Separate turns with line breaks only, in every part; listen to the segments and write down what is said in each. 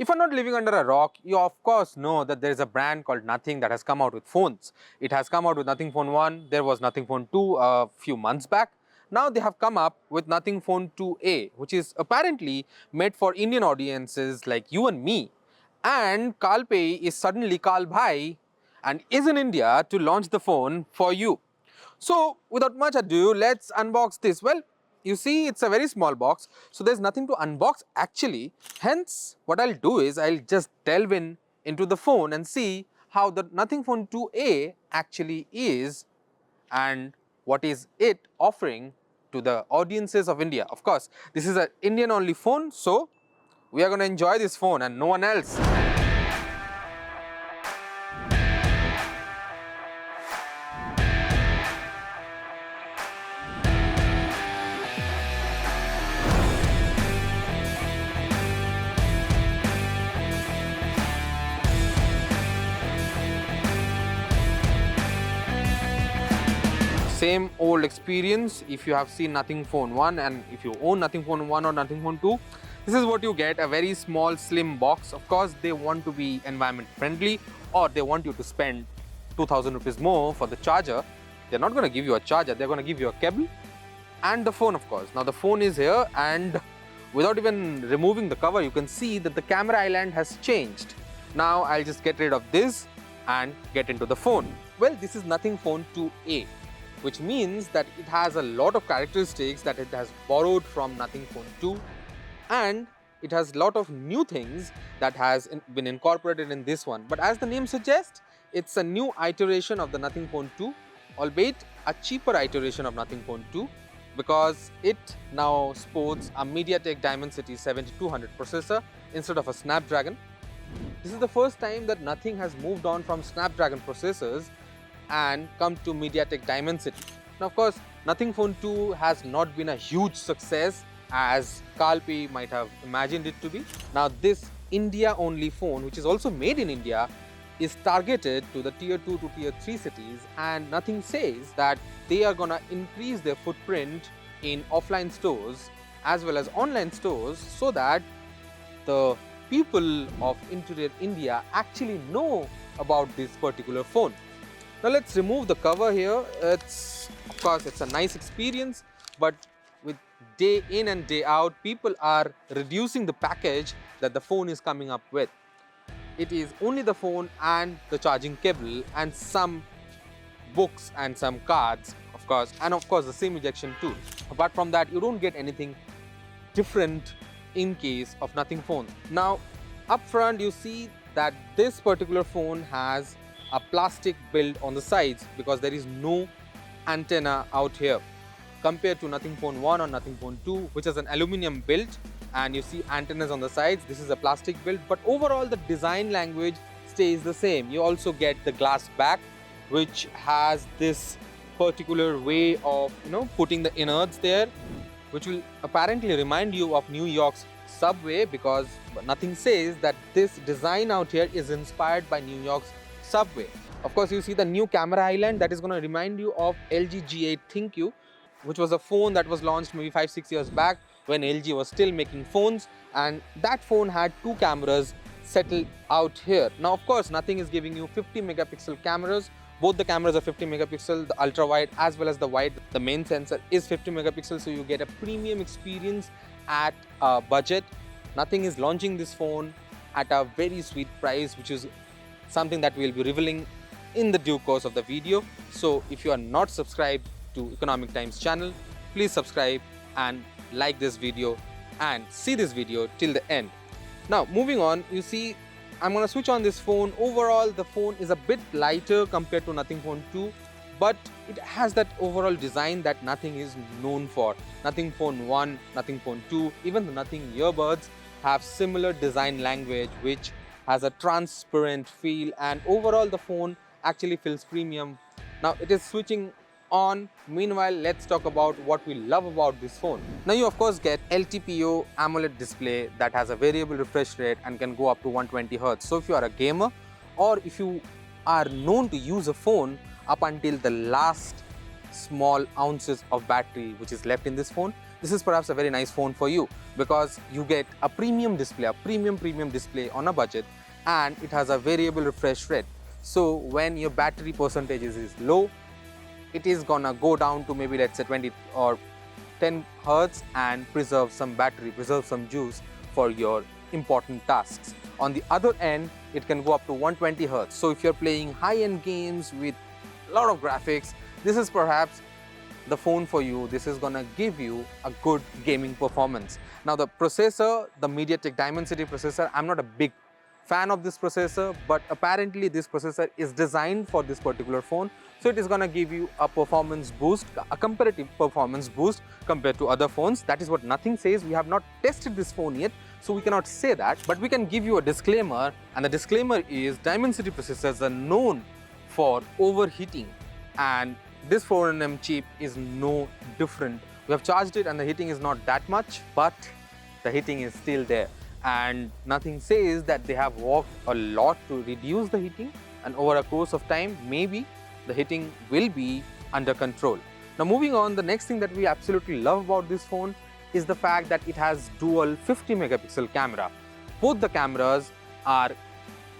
If you're not living under a rock, you of course know that there is a brand called Nothing that has come out with phones. It has come out with Nothing Phone 1, there was Nothing Phone 2 a few months back. Now they have come up with Nothing Phone 2A, which is apparently made for Indian audiences like you and me. And Kalpay is suddenly Kal Bhai and is in India to launch the phone for you. So without much ado, let's unbox this. Well, you see it's a very small box, so there's nothing to unbox actually. Hence, what I'll do is I'll just delve into the phone and see how the Nothing Phone 2A actually is and what is it offering to the audiences of India. Of course, this is an Indian only phone, so we are going to enjoy this phone and no one else. Same old experience. If you have seen Nothing Phone 1 and if you own Nothing Phone 1 or Nothing Phone 2, this is what you get, a very small slim box. Of course, they want to be environment friendly or they want you to spend 2000 rupees more for the charger. They're not going to give you a charger, they're going to give you a cable and the phone, of course. Now the phone is here and without even removing the cover, you can see that the camera island has changed. Now I'll just get rid of this and get into the phone. Well, this is Nothing Phone 2A, which means that it has a lot of characteristics that it has borrowed from Nothing Phone 2 and it has a lot of new things that has been incorporated in this one. But as the name suggests, it's a new iteration of the Nothing Phone 2, albeit a cheaper iteration of Nothing Phone 2 because it now sports a MediaTek Dimensity 7200 processor instead of a Snapdragon. This is the first time that Nothing has moved on from Snapdragon processors and come to MediaTek Dimensity. Now of course, Nothing Phone 2 has not been a huge success as Kalpay might have imagined it to be. Now this India only phone, which is also made in India, is targeted to the tier 2 to tier 3 cities and Nothing says that they are gonna increase their footprint in offline stores as well as online stores so that the people of interior India actually know about this particular phone. Now let's remove the cover here. Of course, it's a nice experience, but with day in and day out, people are reducing the package that the phone is coming up with. It is only the phone and the charging cable and some books and some cards, of course, and of course the SIM ejection tool. Apart from that, you don't get anything different in case of Nothing Phone. Now, up front, you see that this particular phone has a plastic build on the sides because there is no antenna out here compared to Nothing Phone 1 or Nothing Phone 2, which is an aluminium build and you see antennas on the sides. This is a plastic build, but overall the design language stays the same. You also get the glass back, which has this particular way of putting the innards there, which will apparently remind you of New York's subway because Nothing says that this design out here is inspired by New York's subway. Of course, you see the new camera island that is going to remind you of LG G8 ThinQ, which was a phone that was launched maybe 5-6 years back when LG was still making phones, and that phone had two cameras settled out here. Now of course, Nothing is giving you 50 megapixel cameras. Both the cameras are 50 megapixel, the ultra wide as well as the wide. The main sensor is 50 megapixel, so you get a premium experience at a budget. Nothing is launching this phone at a very sweet price, which is something that we'll be revealing in the due course of the video. So if you are not subscribed to Economic Times channel, please subscribe and like this video and see this video till the end. Now moving on, you see I'm going to switch on this phone. Overall the phone is a bit lighter compared to Nothing Phone 2, but it has that overall design that Nothing is known for. Nothing Phone 1, Nothing Phone 2, even the Nothing earbuds have similar design language, which has a transparent feel, and overall the phone actually feels premium. Now it is switching on. Meanwhile, let's talk about what we love about this phone. Now you of course get LTPO AMOLED display that has a variable refresh rate and can go up to 120 Hz. So if you are a gamer or if you are known to use a phone up until the last small ounces of battery which is left in this phone, this is perhaps a very nice phone for you, because you get a premium display, a premium display on a budget, and it has a variable refresh rate. So when your battery percentage is low, it is gonna go down to maybe, let's say, 20 or 10 hertz and preserve some battery, preserve some juice for your important tasks. On the other end, it can go up to 120 hertz. So if you're playing high-end games with a lot of graphics, this is perhaps the phone for you. This is gonna give you a good gaming performance. Now the processor, the MediaTek Dimensity processor, I'm not a big fan of this processor, but apparently this processor is designed for this particular phone. So it is gonna give you a performance boost, a comparative performance boost compared to other phones. That is what nothing says. We have not tested this phone yet, so we cannot say that, but we can give you a disclaimer, and the disclaimer is Dimensity processors are known for overheating, and this 4nm chip is no different. We have charged it and the heating is not that much, but the heating is still there. And nothing says that they have worked a lot to reduce the heating, and over a course of time, maybe the heating will be under control. Now moving on, the next thing that we absolutely love about this phone is the fact that it has dual 50 megapixel camera. Both the cameras are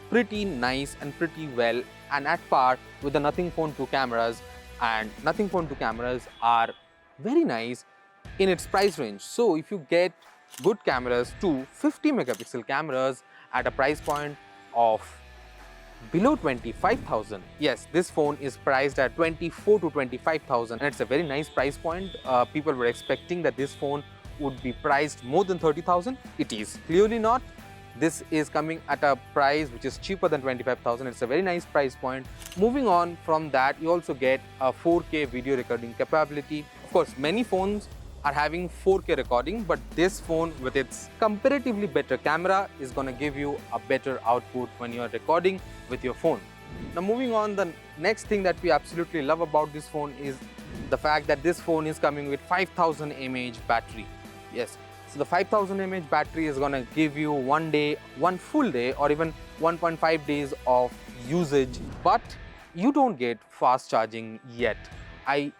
pretty nice and pretty well and at par with the Nothing Phone 2 cameras, and Nothing Phone 2 cameras are very nice in its price range. So if you get good cameras, two 50 megapixel cameras at a price point of below 25,000. Yes, this phone is priced at 24 to 25,000, and it's a very nice price point. People were expecting that this phone would be priced more than 30,000. It is clearly not. This is coming at a price which is cheaper than 25,000. It's a very nice price point. Moving on from that, you also get a 4K video recording capability. Of course, many phones are having 4K recording, but this phone with its comparatively better camera is going to give you a better output when you are recording with your phone. Now moving on, the next thing that we absolutely love about this phone is the fact that this phone is coming with 5000 mAh battery. Yes, so the 5000 mAh battery is going to give you one full day or even 1.5 days of usage, but you don't get fast charging yet. I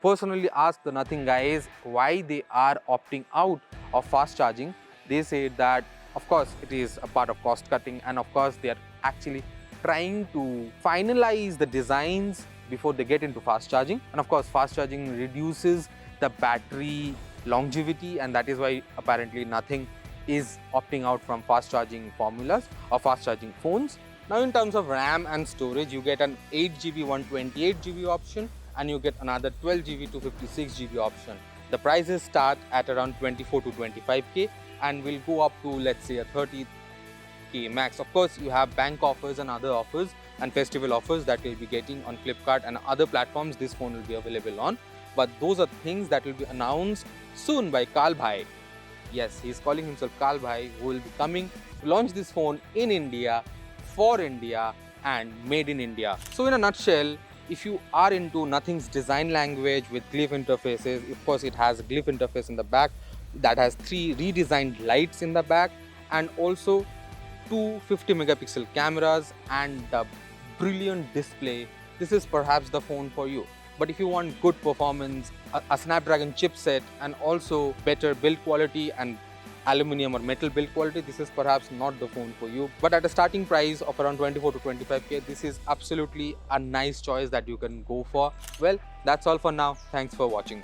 personally asked the Nothing guys why they are opting out of fast charging. They said that of course it is a part of cost cutting, and of course they are actually trying to finalize the designs before they get into fast charging, and of course fast charging reduces the battery longevity, and that is why apparently Nothing is opting out from fast charging formulas or fast charging phones. Now in terms of RAM and storage, you get an 8GB 128GB option, and you get another 12GB 256GB option. The prices start at around 24 to 25k and will go up to, let's say, a 30k max. Of course, you have bank offers and other offers and festival offers that you'll be getting on Flipkart and other platforms this phone will be available on. But those are things that will be announced soon by Karl Bhai. Yes, he's calling himself Karl Bhai, who will be coming to launch this phone in India, for India, and made in India. So in a nutshell, if you are into Nothing's design language with glyph interfaces, of course it has a glyph interface in the back that has 3 redesigned lights in the back, and also 2 50 megapixel cameras and a brilliant display, this is perhaps the phone for you. But if you want good performance, a Snapdragon chipset, and also better build quality and aluminum or metal build quality, this is perhaps not the phone for you. But at a starting price of around 24 to 25k, this is absolutely a nice choice that you can go for. Well, that's all for now. Thanks for watching.